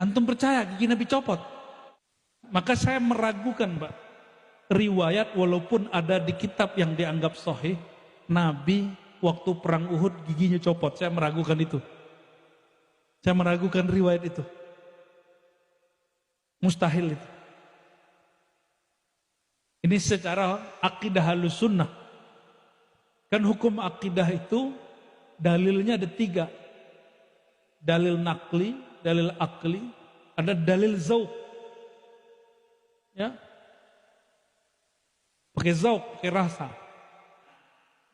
Antum percaya gigi Nabi copot? Maka saya meragukan, Pak, riwayat walaupun ada di kitab yang dianggap sahih, Nabi waktu perang Uhud giginya copot. Saya meragukan itu. Saya meragukan riwayat itu. Mustahil itu. Ini secara akidah halus sunnah. Kan hukum akidah itu dalilnya ada 3. Dalil nakli, dalil akli, ada dalil zauq. Ya. Pakai zauq, pakai rasa.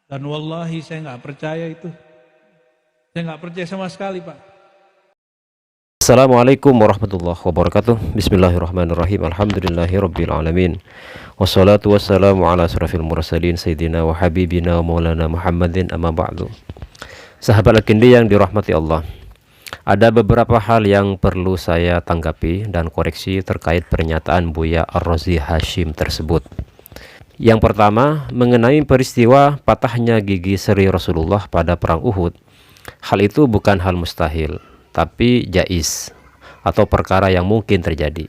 Dan wallahi saya nggak percaya itu. Saya nggak percaya sama sekali, Pak. Assalamualaikum warahmatullahi wabarakatuh. Bismillahirrahmanirrahim. Alhamdulillahirrabbilalamin. Wassalatu wassalamu ala asrafil mursalin Sayyidina wa habibina wa maulana Muhammadin, amma ba'du. Sahabat Al-Kindi yang dirahmati Allah, ada beberapa hal yang perlu saya tanggapi dan koreksi terkait pernyataan Buya Ar-Razi Hashim tersebut. Yang pertama, mengenai peristiwa patahnya gigi seri Rasulullah pada perang Uhud. Hal itu bukan hal mustahil, tapi jaiz atau perkara yang mungkin terjadi.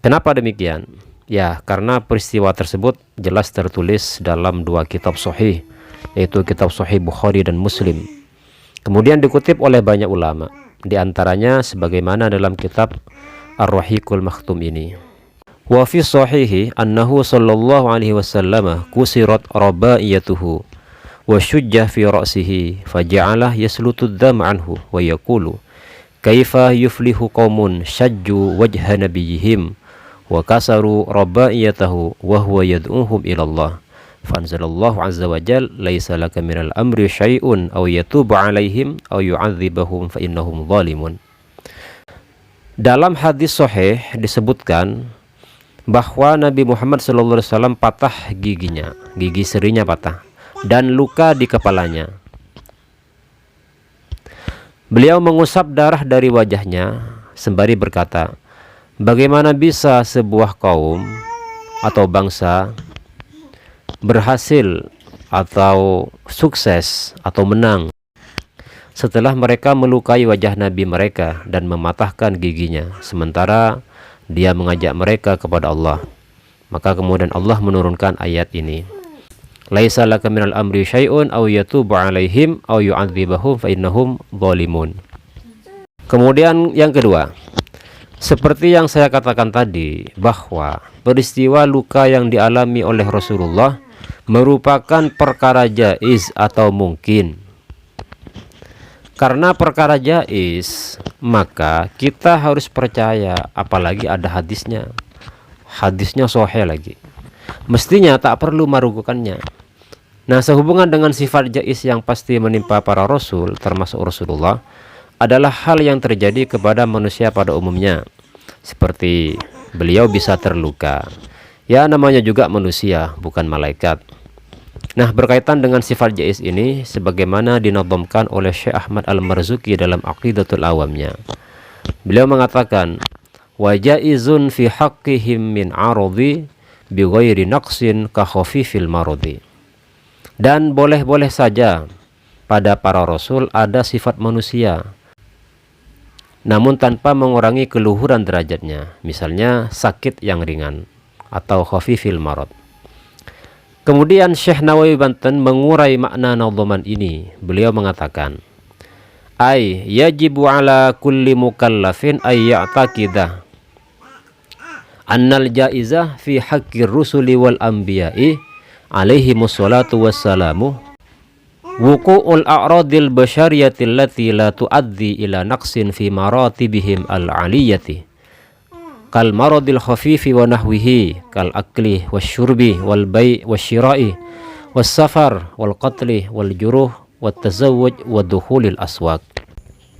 Kenapa demikian? Ya, karena peristiwa tersebut jelas tertulis dalam 2 kitab sahih, yaitu kitab sahih Bukhari dan Muslim. Kemudian dikutip oleh banyak ulama, di antaranya sebagaimana dalam kitab Ar-Rahiqul Makhtum ini. Wa fi sahihi annahu sallallahu alaihi wasallam kusirat rabaiyatuhu wa syujjah fi ra'sihi faja'alah yaslutu dham anhu wa yaqulu kaifa yuflihu qaumun syajju wajha nabiyihim wa kasaru rabaiyatahu wa huwa yad'uhum ila Allah fanzalallahu azza wa jal laisa laka minal amri syai'un aw yatubu alaihim aw yu'adzibahum fa innahum zalimun. Dalam hadis sahih disebutkan bahwa Nabi Muhammad SAW patah giginya, gigi serinya patah dan luka di kepalanya. Beliau mengusap darah dari wajahnya sembari berkata, bagaimana bisa sebuah kaum atau bangsa berhasil atau sukses atau menang setelah mereka melukai wajah Nabi mereka dan mematahkan giginya, sementara dia mengajak mereka kepada Allah. Maka kemudian Allah menurunkan ayat ini, laisa laka minal amri syai'un aw yatubu alaihim aw yu'adzibahum fa innahum zalimun. Kemudian yang kedua, seperti yang saya katakan tadi, bahwa peristiwa luka yang dialami oleh Rasulullah merupakan perkara jaiz atau mungkin. Karena perkara jaiz, maka kita harus percaya, apalagi ada hadisnya. Hadisnya sahih lagi. Mestinya tak perlu meragukannya. Nah, sehubungan dengan sifat jaiz yang pasti menimpa para rasul, termasuk Rasulullah, adalah hal yang terjadi kepada manusia pada umumnya. Seperti beliau bisa terluka. Ya, namanya juga manusia, bukan malaikat. Nah, berkaitan dengan sifat jaiz ini sebagaimana dinadhamkan oleh Syekh Ahmad Al-Marzuki dalam Aqidatul Awamnya. Beliau mengatakan, wa jaizun fi haqqihim min aradi bi ghairi naqsin ka khafifil maradi. Dan boleh-boleh saja pada para rasul ada sifat manusia, namun tanpa mengurangi keluhuran derajatnya, misalnya sakit yang ringan atau khafifil marad. Kemudian Syekh Nawawi Banten mengurai makna nadhaman ini. Beliau mengatakan, ay yajibu ala kulli mukallafin ay ya'taqidah annal jaizah fi haqqir rusuli wal anbiya'i alaihi musallatu wassalamu wuqu'ul a'radil basyariyatil lati la tuaddi ila naqsin fi maratibihim al-aliyati kal maradil khafifi wa nahwihi kal akli wasyurbi wal bai' wasyira'i was safar wal qatli wal juruh wat tazawwuj wa dukhulil aswaq.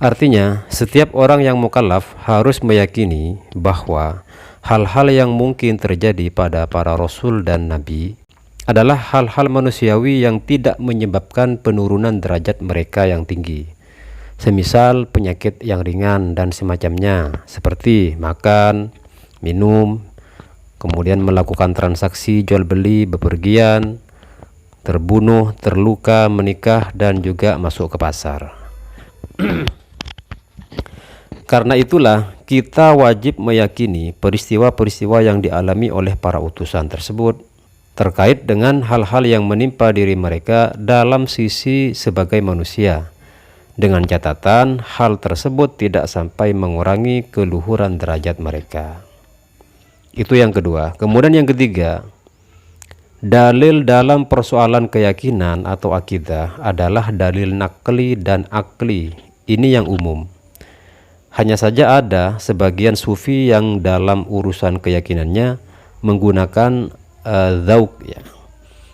Artinya, setiap orang yang mukallaf harus meyakini bahwa hal-hal yang mungkin terjadi pada para rasul dan nabi adalah hal-hal manusiawi yang tidak menyebabkan penurunan derajat mereka yang tinggi. Semisal penyakit yang ringan dan semacamnya, seperti makan, minum, kemudian melakukan transaksi jual beli, bepergian, terbunuh, terluka, menikah, dan juga masuk ke pasar. Karena itulah kita wajib meyakini peristiwa-peristiwa yang dialami oleh para utusan tersebut terkait dengan hal-hal yang menimpa diri mereka dalam sisi sebagai manusia, dengan catatan hal tersebut tidak sampai mengurangi keluhuran derajat mereka. Itu yang kedua. Kemudian yang ketiga, dalil dalam persoalan keyakinan atau akidah adalah dalil nakli dan akli. Ini yang umum. Hanya saja ada sebagian sufi yang dalam urusan keyakinannya menggunakan dzauq ya.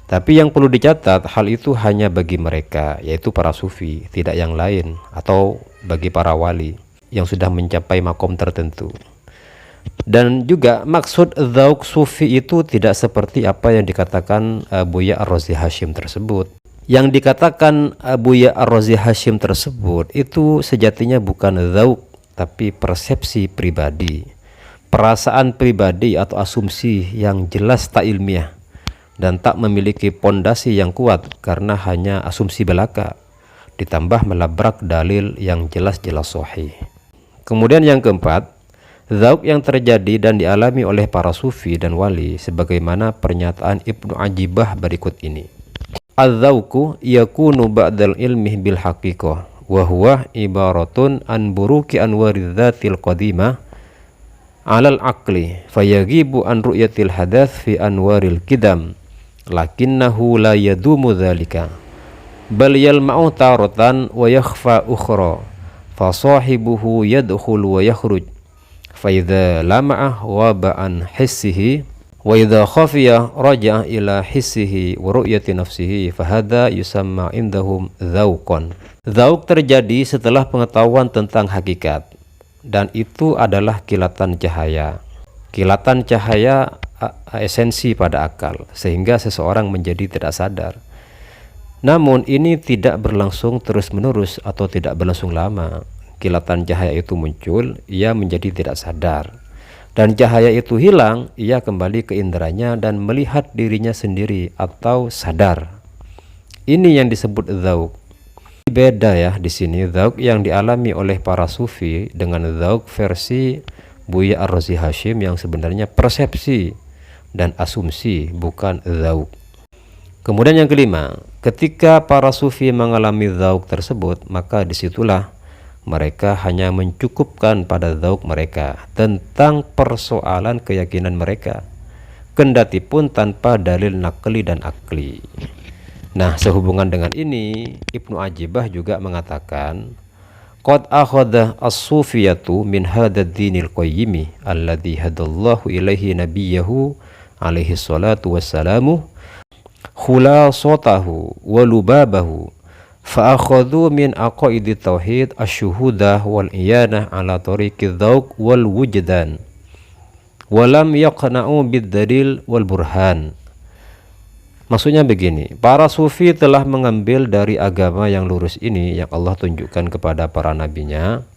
Tapi yang perlu dicatat, hal itu hanya bagi mereka, yaitu para sufi, tidak yang lain, atau bagi para wali yang sudah mencapai makom tertentu. Dan juga maksud dzauq sufi itu tidak seperti apa yang dikatakan Buya Ar-Razi Hashim tersebut. Yang dikatakan Buya Ar-Razi Hashim tersebut itu sejatinya bukan dzauq, tapi persepsi pribadi, perasaan pribadi atau asumsi yang jelas tak ilmiah dan tak memiliki pondasi yang kuat karena hanya asumsi belaka ditambah melabrak dalil yang jelas-jelas sahih. Kemudian yang keempat, dzauq yang terjadi dan dialami oleh para sufi dan wali sebagaimana pernyataan Ibnu Ajibah berikut ini. Az-dzauqu yakunu ba'dal ilmi bil haqiqah wa huwa ibaratun an buruki anwariz dzatil qadimah 'alal aqli fayagibu an ru'yatil hadath fi anwaril qidam lakinnahu la yadumu dzalika bal yalma'u taratan wa yakhfa ukhra fa sahibuhu yadkhulu wa yakhruj fa idza lama'a waba'an hissihi wa idza khafiya raja'a ila hissihi wa ru'yati nafsihi fa hadza yusamma indahum dzauqan. Dzauq terjadi setelah pengetahuan tentang hakikat, dan itu adalah kilatan cahaya. Kilatan cahaya esensi pada akal, sehingga seseorang menjadi tidak sadar. Namun ini tidak berlangsung terus-menerus atau tidak berlangsung lama. Kilatan cahaya itu muncul, ia menjadi tidak sadar. Dan cahaya itu hilang, ia kembali ke inderanya dan melihat dirinya sendiri atau sadar. Ini yang disebut dzauq. Beda ya di sini dzauq yang dialami oleh para sufi dengan dzauq versi Buya Ar-Razi Hashim yang sebenarnya persepsi dan asumsi, bukan dzauq. Kemudian yang kelima, ketika para sufi mengalami dzauq tersebut, maka disitulah mereka hanya mencukupkan pada dzauq mereka tentang persoalan keyakinan mereka, kendati pun tanpa dalil nakli dan akli. Nah, sehubungan dengan ini, Ibnu Ajibah juga mengatakan, qad akhadha as-sufiyatu min hadad dinil qayyimi alladhi hadallahu ilaihi nabiyahu alaihi salatu wassalamu khulasatahu wa lubabahu fa akhadhu min aqaidi tauhid asyuhudah wal iyanah ala tariqi dzauq wal wujdan wa lam yaqna'u bid dalil wal burhan. Maksudnya begini, para sufi telah mengambil dari agama yang lurus ini yang Allah tunjukkan kepada para nabinya.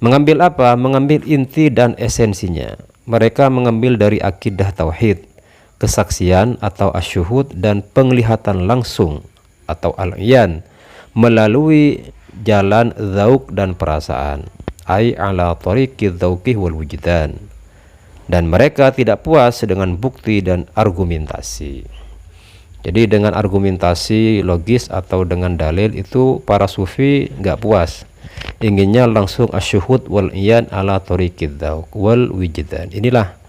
Mengambil apa? Mengambil inti dan esensinya. Mereka mengambil dari akidah tauhid, kesaksian atau asyuhud, dan penglihatan langsung atau al-iyan melalui jalan dzauq dan perasaan, ai ala tariqi dzauqi wal wujdan. Dan mereka tidak puas dengan bukti dan argumentasi. Jadi dengan argumentasi logis atau dengan dalil itu para sufi nggak puas, inginnya langsung asyuhud wal iyan ala tariqid dzauq wal wujdan. Inilah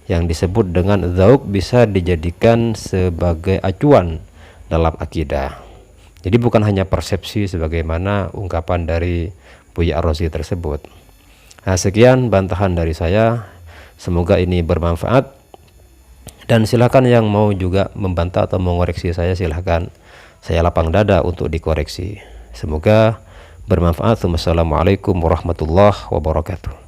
yang disebut dengan dzauq bisa dijadikan sebagai acuan dalam akidah. Jadi bukan hanya persepsi sebagaimana ungkapan dari Buya Ar-Razi tersebut. Nah, sekian bantahan dari saya, semoga ini bermanfaat. Dan silakan yang mau juga membantah atau mengoreksi saya, silakan. Saya lapang dada untuk dikoreksi. Semoga bermanfaat. Wassalamualaikum warahmatullahi wabarakatuh.